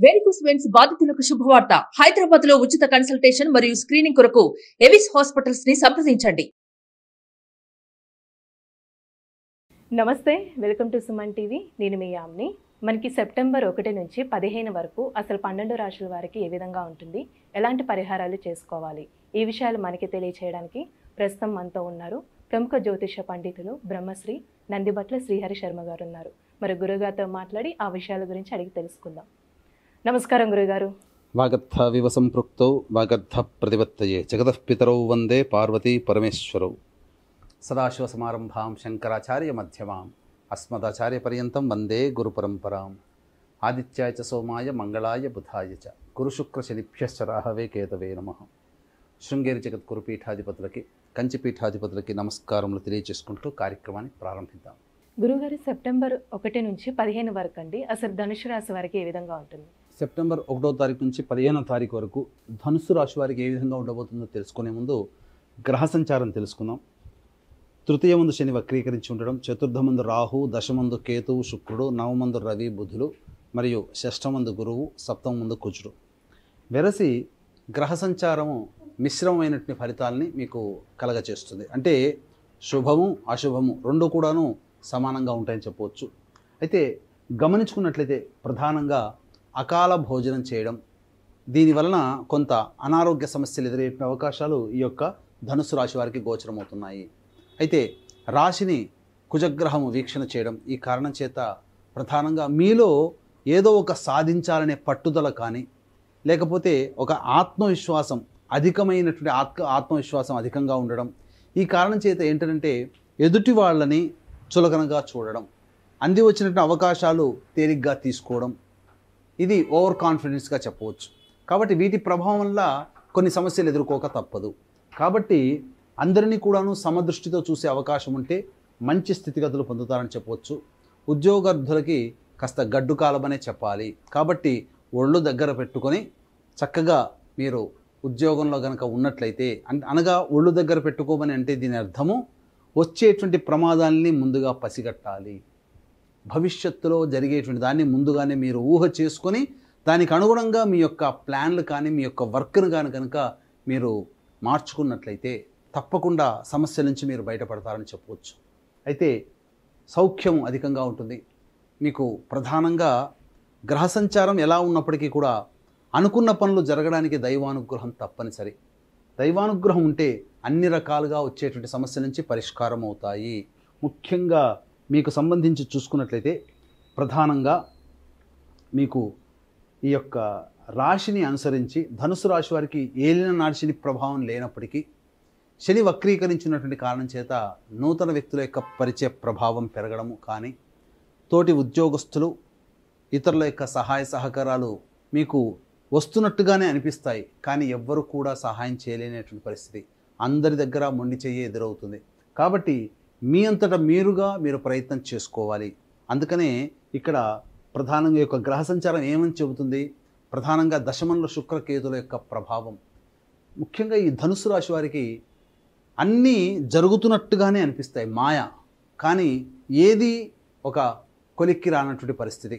Varicose veins బాధితులకు శుభవార్త. హైదరాబాద్ లో ఉచిత కన్సల్టేషన్ మరియు స్క్రీనింగ్ కొరకు ఎవిస్ హాస్పిటల్స్ ని సంప్రదించండి. నమస్తే, వెల్కమ్ టు సుమన్ టీవీ. నేను మీ యామ్ని. మనకి సెప్టెంబర్ 1 నుంచి 15 వరకు అసలు 12 రాశుల వారికి ఏ విధంగా ఉంటుంది, ఎలాంటి పరిహారాలు చేసుకోవాలి, ఈ విషయాలు మనకి తెలియచేయడానికి ప్రస్తుతం మనతో ఉన్నారు ప్రముఖ జ్యోతిష పండితులు బ్రహ్మశ్రీ నందిబట్ల శ్రీహరి శర్మ గారు ఉన్నారు. మరి గురుగారితో మాట్లాడి ఆ విషయాల గురించి అడిగి తెలుసుకుందాం. నమస్కారం గురుగారు. వాగర్థ వివ సంపృక్తౌ వాగర్థ ప్రతిపత్తయే జగతః పితరౌ వందే పార్వతీ పరమేశ్వరౌ. సదాశివసమారంభాం శంకరాచార్య మధ్యమాం అస్మదాచార్య పర్యంతం వందే గురు పరంపరాం. ఆదిత్యాయ చ సోమాయ మంగళాయ బుధాయ చ గురుశుక్ర శనిభ్యశ్చ రాహవే కేతవే నమః. శృంగేరి జగద్గురు పీఠాధిపతులకి, కంచి పీఠాధిపతులకి నమస్కారములు తెలియజేసుకుంటూ కార్యక్రమాన్ని ప్రారంభిద్దాం. గురుగారు, సెప్టెంబర్ 1 నుంచి 15 వరకు అండి అసలు ధనుసు రాశి వారికి ఏ విధంగా ఉంటుంది? సెప్టెంబర్ 1వ తారీఖు నుంచి 15వ తారీఖు వరకు ధనుస్సు రాశి వారికి ఏ విధంగా ఉండబోతుందో తెలుసుకునే ముందు గ్రహ సంచారం తెలుసుకుందాం. తృతీయ ముందు శని వక్రీకరించి ఉండడం, చతుర్థమందు రాహు, దశమందు కేతువు శుక్రుడు, నవమందు రవి బుధుడు మరియు షష్టమందు గురువు, సప్తమందు కుజుడు. వెరసి గ్రహ సంచారము మిశ్రమమైనటువంటి ఫలితాలని మీకు కలగచేస్తుంది. అంటే శుభము అశుభము రెండు కూడాను సమానంగా ఉంటాయని చెప్పవచ్చు. అయితే గమనించుకున్నట్లయితే ప్రధానంగా అకాల భోజనం చేయడం, దీనివలన కొంత అనారోగ్య సమస్యలు ఎదురయ్యే అవకాశాలు ఈ యొక్క ధనుసు రాశి వారికి గోచరమవుతున్నాయి. అయితే రాశిని కుజగ్రహము వీక్షణ చేయడం, ఈ కారణం చేత ప్రధానంగా మీలో ఏదో ఒక సాధించాలనే పట్టుదల కానీ, లేకపోతే ఒక ఆత్మవిశ్వాసం అధికమైనటువంటి ఆత్మవిశ్వాసం అధికంగా ఉండడం, ఈ కారణం చేత ఏంటంటే ఎదుటి వాళ్ళని చులకనగా చూడడం, అంది వచ్చినటువంటి అవకాశాలు తేలిగ్గా తీసుకోవడం, ఇది ఓవర్ కాన్ఫిడెన్స్గా చెప్పవచ్చు. కాబట్టి వీటి ప్రభావం వల్ల కొన్ని సమస్యలు ఎదుర్కోక తప్పదు. కాబట్టి అందరినీ కూడాను సమదృష్టితో చూసే అవకాశం ఉంటే మంచి స్థితిగతులు పొందుతారని చెప్పవచ్చు. ఉద్యోగార్థులకి కాస్త గడ్డు కాలమనే చెప్పాలి. కాబట్టి ఒళ్ళు దగ్గర పెట్టుకొని చక్కగా మీరు ఉద్యోగంలో కనుక ఉన్నట్లయితే, అనగా ఒళ్ళు దగ్గర పెట్టుకోమని అంటే దీని అర్థము వచ్చేటువంటి ప్రమాదాలని ముందుగా పసిగట్టాలి. భవిష్యత్తులో జరిగేటువంటి దాన్ని ముందుగానే మీరు ఊహ చేసుకొని దానికి అనుగుణంగా మీ యొక్క ప్లాన్లు కానీ మీ యొక్క వర్క్ను కానీ కనుక మీరు మార్చుకున్నట్లయితే తప్పకుండా సమస్యల నుంచి మీరు బయటపడతారని చెప్పవచ్చు. అయితే సౌఖ్యం అధికంగా ఉంటుంది. మీకు ప్రధానంగా గ్రహ సంచారం ఎలా ఉన్నప్పటికీ కూడా అనుకున్న పనులు జరగడానికి దైవానుగ్రహం తప్పనిసరి. దైవానుగ్రహం ఉంటే అన్ని రకాలుగా వచ్చేటువంటి సమస్యల నుంచి పరిష్కారం అవుతాయి. ముఖ్యంగా మీకు సంబంధించి చూసుకున్నట్లయితే ప్రధానంగా మీకు ఈ యొక్క రాశిని అనుసరించి ధనుసు రాశి వారికి ఏలిన నాశిని ప్రభావం లేనప్పటికీ శని వక్రీకరించినటువంటి కారణం చేత నూతన వ్యక్తుల యొక్క పరిచయ ప్రభావం పెరగడము కానీ, తోటి ఉద్యోగస్తులు ఇతరుల యొక్క సహాయ సహకారాలు మీకు వస్తున్నట్టుగానే అనిపిస్తాయి, కానీ ఎవ్వరు కూడా సహాయం చేయలేనటువంటి పరిస్థితి, అందరి దగ్గర మొండి చెయ్యి ఎదురవుతుంది. కాబట్టి మీ అంతటా మీరు ప్రయత్నం చేసుకోవాలి. అందుకనే ఇక్కడ ప్రధానంగా యొక్క గ్రహ సంచారం ఏమని చెబుతుంది, ప్రధానంగా దశమంలో శుక్రకేతుల యొక్క ప్రభావం. ముఖ్యంగా ఈ ధనుసు రాశి వారికి అన్నీ జరుగుతున్నట్టుగానే అనిపిస్తాయి, మాయ, కానీ ఏది ఒక కొలిక్కి రానటువంటి పరిస్థితి,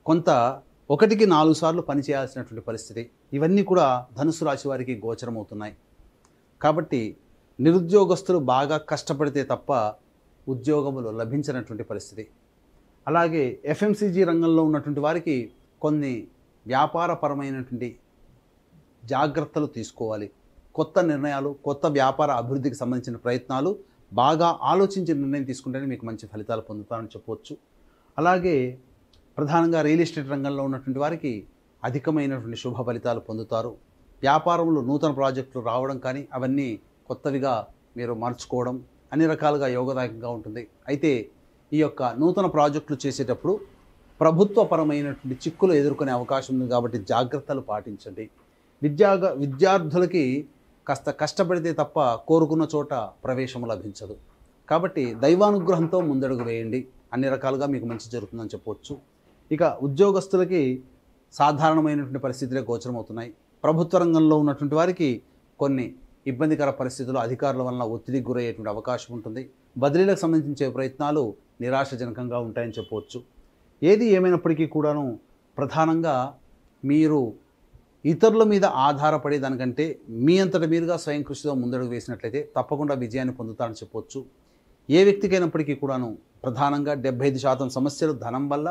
కొంత 1కి 4 సార్లు పనిచేయాల్సినటువంటి పరిస్థితి, ఇవన్నీ కూడా ధనుసు రాశి వారికి గోచరమవుతున్నాయి. కాబట్టి నిరుద్యోగస్తులు బాగా కష్టపడితే తప్ప ఉద్యోగములు లభించినటువంటి పరిస్థితి. అలాగే ఎఫ్ఎంసీజీ రంగంలో ఉన్నటువంటి వారికి కొన్ని వ్యాపారపరమైనటువంటి జాగ్రత్తలు తీసుకోవాలి. కొత్త నిర్ణయాలు, కొత్త వ్యాపార అభివృద్ధికి సంబంధించిన ప్రయత్నాలు బాగా ఆలోచించి నిర్ణయం తీసుకుంటేనే మీకు మంచి ఫలితాలు పొందుతారని చెప్పవచ్చు. అలాగే ప్రధానంగా రియల్ ఎస్టేట్ రంగంలో ఉన్నటువంటి వారికి అధికమైనటువంటి శుభ ఫలితాలు పొందుతారు. వ్యాపారంలో నూతన ప్రాజెక్టులు రావడం కానీ, అవన్నీ కొత్తవిగా మీరు మార్చుకోవడం అన్ని రకాలుగా యోగదాయకంగా ఉంటుంది. అయితే ఈ యొక్క నూతన ప్రాజెక్టులు చేసేటప్పుడు ప్రభుత్వపరమైనటువంటి చిక్కులు ఎదుర్కొనే అవకాశం ఉంది, కాబట్టి జాగ్రత్తలు పాటించండి. విద్యార్థులకి కాస్త కష్టపడితే తప్ప కోరుకున్న చోట ప్రవేశము లభించదు. కాబట్టి దైవానుగ్రహంతో ముందడుగు వేయండి, అన్ని రకాలుగా మీకు మంచి జరుగుతుందని చెప్పవచ్చు. ఇక ఉద్యోగస్తులకి సాధారణమైనటువంటి పరిస్థితులే గోచరమవుతున్నాయి. ప్రభుత్వ రంగంలో ఉన్నటువంటి వారికి కొన్ని ఇబ్బందికర పరిస్థితులు, అధికారుల వలన ఒత్తిడికి గురయ్యేటువంటి అవకాశం ఉంటుంది. బదిలీలకు సంబంధించే ప్రయత్నాలు నిరాశజనకంగా ఉంటాయని చెప్పవచ్చు. ఏది ఏమైనప్పటికీ కూడాను ప్రధానంగా మీరు ఇతరుల మీద ఆధారపడే దానికంటే మీ అంతట మీరుగా స్వయం కృషితో ముందడుగు వేసినట్లయితే తప్పకుండా విజయాన్ని పొందుతారని చెప్పొచ్చు. ఏ వ్యక్తికైనప్పటికీ కూడాను ప్రధానంగా 75% సమస్యలు ధనం వల్ల,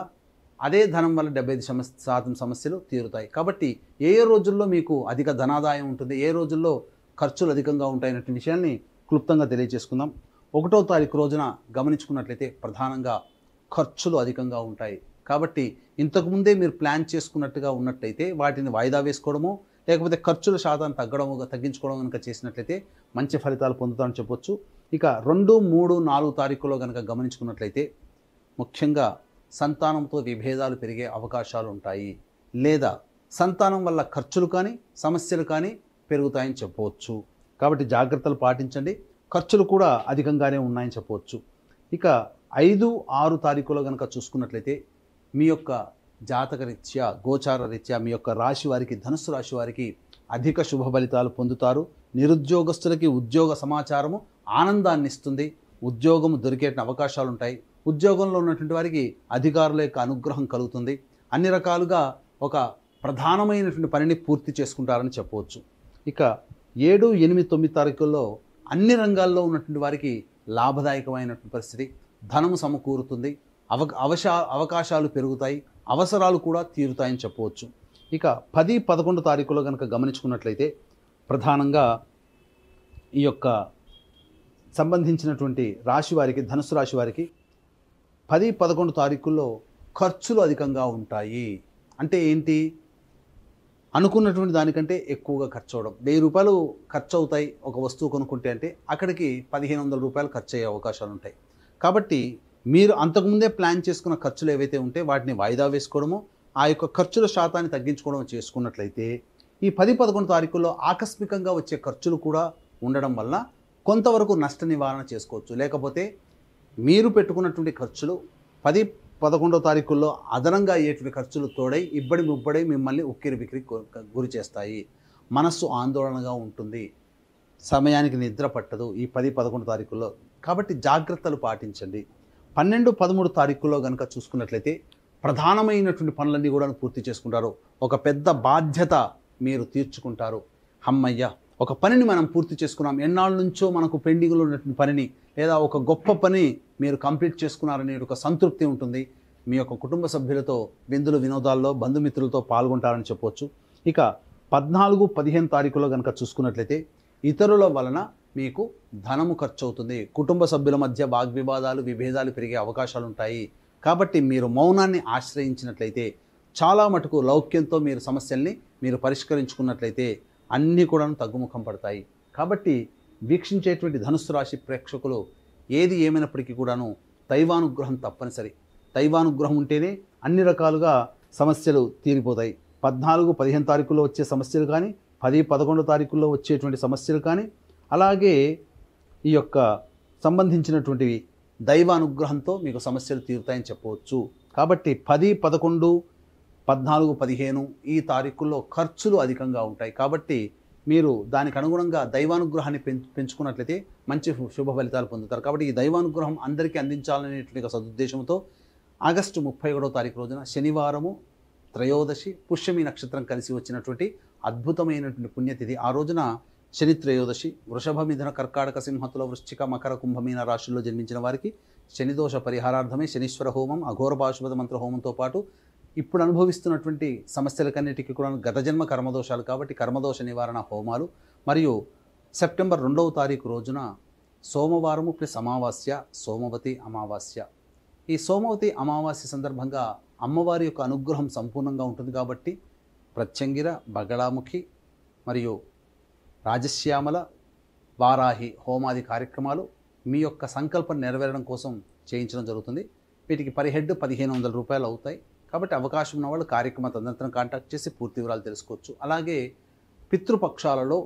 అదే ధనం వల్ల 75% సమస్యలు తీరుతాయి. కాబట్టి ఏ ఏ రోజుల్లో మీకు అధిక ధనాదాయం ఉంటుంది, ఏ రోజుల్లో ఖర్చులు అధికంగా ఉంటాయనే విషయాన్ని క్లుప్తంగా తెలియజేసుకుందాం. 1వ తారీఖు రోజున గమనించుకున్నట్లయితే ప్రధానంగా ఖర్చులు అధికంగా ఉంటాయి. కాబట్టి ఇంతకుముందే మీరు ప్లాన్ చేసుకున్నట్టుగా ఉన్నట్లయితే వాటిని వాయిదా వేసుకోవడమో లేకపోతే ఖర్చుల శాతాన్ని తగ్గించుకోవడం కనుక చేసినట్లయితే మంచి ఫలితాలు పొందుతామని చెప్పొచ్చు. ఇక 2, 3, 4 తారీఖులో కనుక గమనించుకున్నట్లయితే ముఖ్యంగా సంతానంతో విభేదాలు పెరిగే అవకాశాలు ఉంటాయి, లేదా సంతానం వల్ల ఖర్చులు కానీ సమస్యలు కానీ పెరుగుతాయని చెప్పవచ్చు. కాబట్టి జాగ్రత్తలు పాటించండి. ఖర్చులు కూడా అధికంగానే ఉన్నాయని చెప్పవచ్చు. ఇక 5, 6 తారీఖులో కనుక చూసుకున్నట్లయితే మీ యొక్క జాతకరీత్యా గోచార రీత్యా మీ యొక్క రాశి వారికి, ధనుస్సు రాశి వారికి అధిక శుభ ఫలితాలు పొందుతారు. నిరుద్యోగస్తులకి ఉద్యోగ సమాచారము ఆనందాన్ని ఇస్తుంది. ఉద్యోగం దొరికే అవకాశాలు ఉంటాయి. ఉద్యోగంలో ఉన్నటువంటి వారికి అధికారుల యొక్క అనుగ్రహం కలుగుతుంది. అన్ని రకాలుగా ఒక ప్రధానమైనటువంటి పనిని పూర్తి చేసుకుంటారని చెప్పవచ్చు. ఇక 7, 8, 9 తారీఖుల్లో అన్ని రంగాల్లో ఉన్నటువంటి వారికి లాభదాయకమైనటువంటి పరిస్థితి, ధనము సమకూరుతుంది, అవకాశాలు పెరుగుతాయి, అవసరాలు కూడా తీరుతాయని చెప్పవచ్చు. ఇక 10, 11 తారీఖులో కనుక గమనించుకున్నట్లయితే ప్రధానంగా ఈ యొక్క సంబంధించినటువంటి రాశి వారికి, ధనుసు రాశి వారికి 10, 11 తారీఖుల్లో ఖర్చులు అధికంగా ఉంటాయి. అంటే ఏంటి? అనుకున్నటువంటి దానికంటే ఎక్కువగా ఖర్చు అవడం. 1000 రూపాయలు ఖర్చు అవుతాయి ఒక వస్తువు కొనుక్కుంటే, అంటే అక్కడికి 1500 రూపాయలు ఖర్చు అయ్యే అవకాశాలు ఉంటాయి. కాబట్టి మీరు అంతకుముందే ప్లాన్ చేసుకున్న ఖర్చులు ఏవైతే ఉంటే వాటిని వాయిదా వేసుకోవడము, ఆ యొక్క ఖర్చుల శాతాన్ని తగ్గించుకోవడం చేసుకున్నట్లయితే ఈ 10, 11 తారీఖుల్లో ఆకస్మికంగా వచ్చే ఖర్చులు కూడా ఉండడం వల్ల కొంతవరకు నష్ట నివారణ చేసుకోవచ్చు. లేకపోతే మీరు పెట్టుకున్నటువంటి ఖర్చులు 10, 11 తారీఖుల్లో అదనంగా అయ్యేటువంటి ఖర్చులు తోడై ఇబ్బడి ముబ్బడి మిమ్మల్ని ఉక్కిరి బిక్కిరి గురి చేస్తాయి. మనస్సు ఆందోళనగా ఉంటుంది, సమయానికి నిద్ర పట్టదు ఈ 10, 11 తారీఖుల్లో. కాబట్టి జాగ్రత్తలు పాటించండి. 12, 13 తారీఖుల్లో కనుక చూసుకున్నట్లయితే ప్రధానమైనటువంటి పనులన్నీ కూడా పూర్తి చేసుకుంటారు. ఒక పెద్ద బాధ్యత మీరు తీర్చుకుంటారు. అమ్మయ్య, ఒక పనిని మనం పూర్తి చేసుకున్నాం, ఎన్నాళ్ళ నుంచో మనకు పెండింగ్లో ఉన్నటువంటి పనిని, లేదా ఒక గొప్ప పని మీరు కంప్లీట్ చేసుకున్నారనే ఒక సంతృప్తి ఉంటుంది. మీ యొక్క కుటుంబ సభ్యులతో విందులు వినోదాల్లో బంధుమిత్రులతో పాల్గొంటారని చెప్పవచ్చు. ఇక 14, 15 తారీఖులో కనుక చూసుకున్నట్లయితే ఇతరుల వలన మీకు ధనము ఖర్చు అవుతుంది. కుటుంబ సభ్యుల మధ్య వాగ్వివాదాలు, విభేదాలు పెరిగే అవకాశాలు ఉంటాయి. కాబట్టి మీరు మౌనాన్ని ఆశ్రయించినట్లయితే, చాలా మటుకు లౌక్యంతో మీరు సమస్యల్ని మీరు పరిష్కరించుకున్నట్లయితే అన్నీ కూడా తగ్గుముఖం పడతాయి. కాబట్టి వీక్షించేటువంటి ధనుస్సు రాశి ప్రేక్షకులు ఏది ఏమైనప్పటికీ కూడాను దైవానుగ్రహం తప్పనిసరి. దైవానుగ్రహం ఉంటేనే అన్ని రకాలుగా సమస్యలు తీరిపోతాయి. 14, 15 తారీఖుల్లో వచ్చే సమస్యలు కానీ, 10, 11 తారీఖుల్లో వచ్చేటువంటి సమస్యలు కానీ, అలాగే ఈ యొక్క సంబంధించినటువంటివి దైవానుగ్రహంతో మీకు సమస్యలు తీరుతాయని చెప్పవచ్చు. కాబట్టి 10, 11, 14, 15 ఈ తారీఖుల్లో ఖర్చులు అధికంగా ఉంటాయి. కాబట్టి మీరు దానికి అనుగుణంగా దైవానుగ్రహాన్ని పెంచుకున్నట్లయితే మంచి శుభ ఫలితాలు పొందుతారు. కాబట్టి ఈ దైవానుగ్రహం అందరికీ అందించాలనేటువంటి సదుద్దేశంతో ఆగస్టు 31వ తారీఖు రోజున శనివారము త్రయోదశి పుష్యమి నక్షత్రం కలిసి వచ్చినటువంటి అద్భుతమైనటువంటి పుణ్యతిథి. ఆ రోజున శని త్రయోదశి. వృషభ, మిథున, కర్కాటక, సింహతుల, వృశ్చిక, మకర, కుంభమీన రాశుల్లో జన్మించిన వారికి శనిదోష పరిహారార్థమే శనీశ్వర హోమం, అఘోర పాశుపత మంత్ర హోమంతో పాటు ఇప్పుడు అనుభవిస్తున్నటువంటి సమస్యలకన్నిటికీ కూడా గత జన్మ కర్మదోషాలు కాబట్టి కర్మదోష నివారణ హోమాలు, మరియు సెప్టెంబర్ 2వ తారీఖు రోజున సోమవారము ప్లస్ అమావాస్య, సోమవతి అమావాస్య. ఈ సోమవతి అమావాస్య సందర్భంగా అమ్మవారి యొక్క అనుగ్రహం సంపూర్ణంగా ఉంటుంది. కాబట్టి ప్రత్యంగిర, బగళాముఖి మరియు రాజశ్యామల, వారాహి హోమాది కార్యక్రమాలు మీ యొక్క సంకల్పం నెరవేరడం కోసం చేయించడం జరుగుతుంది. వీటికి పర్ హెడ్ 1500 రూపాయలు అవుతాయి. కాబట్టి అవకాశం ఉన్న వాళ్ళు కార్యక్రమ తదనంతరం కాంటాక్ట్ చేసి పూర్తి వివరాలు తెలుసుకోవచ్చు. అలాగే పితృపక్షాలలో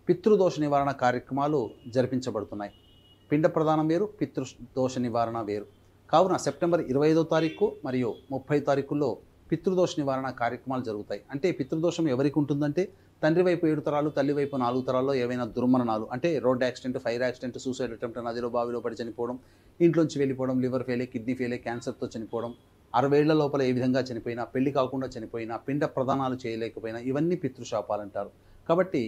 పితృదోష నివారణ కార్యక్రమాలు జరిపించబడుతున్నాయి. పిండ ప్రదానం వేరు, పితృదోష నివారణ వేరు. కావున సెప్టెంబర్ 25వ తారీఖు మరియు 30 తారీఖుల్లో పితృదోష నివారణ కార్యక్రమాలు జరుగుతాయి. అంటే పితృదోషం ఎవరికి ఉంటుందంటే తండ్రి వైపు 7 తరాలు, తల్లి వైపు 4 తరాల్లో ఏవైనా దుర్మరణాలు, అంటే road accident, fire accident, suicide attempt, నదిలో బావిలో పడి చనిపోవడం, ఇంట్లోంచి వెళ్ళిపోవడం, లివర్ ఫెయిలే, కిడ్నీ ఫెయిలే, క్యాన్సర్తో చనిపోవడం, 60 ఏళ్ల లోపల ఏ విధంగా చనిపోయినా, పెళ్లి కాకుండా చనిపోయినా, పిండ ప్రదానాలు చేయలేకపోయినా ఇవన్నీ పితృశాపాలు అంటారు. కాబట్టి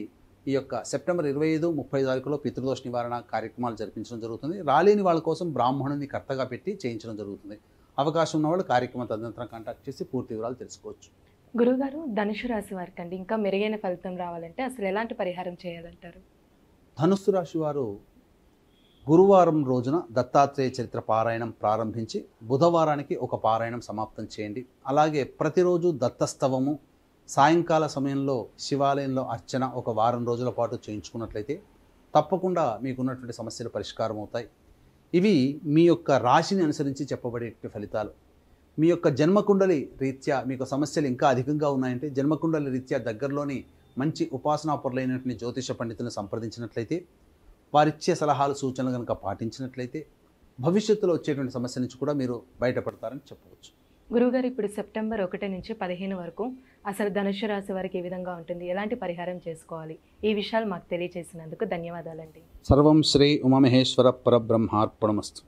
ఈ యొక్క సెప్టెంబర్ 25, 30 తారీఖులో పితృదోష నివారణ కార్యక్రమాలు జరిపించడం జరుగుతుంది. రాలేని వాళ్ళ కోసం బ్రాహ్మణుని కర్తగా పెట్టి చేయించడం జరుగుతుంది. అవకాశం ఉన్న వాళ్ళు కార్యక్రమం తదనంతరం కాంటాక్ట్ చేసి పూర్తి వివరాలు తెలుసుకోవచ్చు. గురువుగారు, ధనుసు రాశి వారికి అండి ఇంకా మెరుగైన ఫలితం రావాలంటే అసలు ఎలాంటి పరిహారం చేయాలంటారు? ధనుస్సు రాశి వారు గురువారం రోజున దత్తాత్రేయ చరిత్ర పారాయణం ప్రారంభించి బుధవారానికి ఒక పారాయణం సమాప్తం చేయండి. అలాగే ప్రతిరోజు దత్తస్తవము సాయంకాల సమయంలో శివాలయంలో అర్చన ఒక వారం రోజుల పాటు చేయించుకున్నట్లయితే తప్పకుండా మీకున్నటువంటి సమస్యలు పరిష్కారం అవుతాయి. ఇవి మీ యొక్క రాశిని అనుసరించి చెప్పబడే ఫలితాలు. మీ యొక్క జన్మకుండలి రీత్యా మీకు సమస్యలు ఇంకా అధికంగా ఉన్నాయంటే జన్మకుండలి రీత్యా దగ్గరలోని మంచి ఉపాసనాపరులైనటువంటి జ్యోతిష పండితులను సంప్రదించినట్లయితే, వారిచ్చే సలహాలు సూచనలు కనుక పాటించినట్లయితే భవిష్యత్తులో వచ్చేటువంటి సమస్య నుంచి కూడా మీరు బయటపడతారని చెప్పవచ్చు. గురువుగారు, ఇప్పుడు సెప్టెంబర్ 1 నుంచి 15 వరకు అసలు ధనుసు రాశి వారికి ఏ విధంగా ఉంటుంది, ఎలాంటి పరిహారం చేసుకోవాలి, ఈ విషయాలు మాకు తెలియజేసినందుకు ధన్యవాదాలండి. సర్వం శ్రీ ఉమామహేశ్వర పరబ్రహ్మార్పణమస్తు.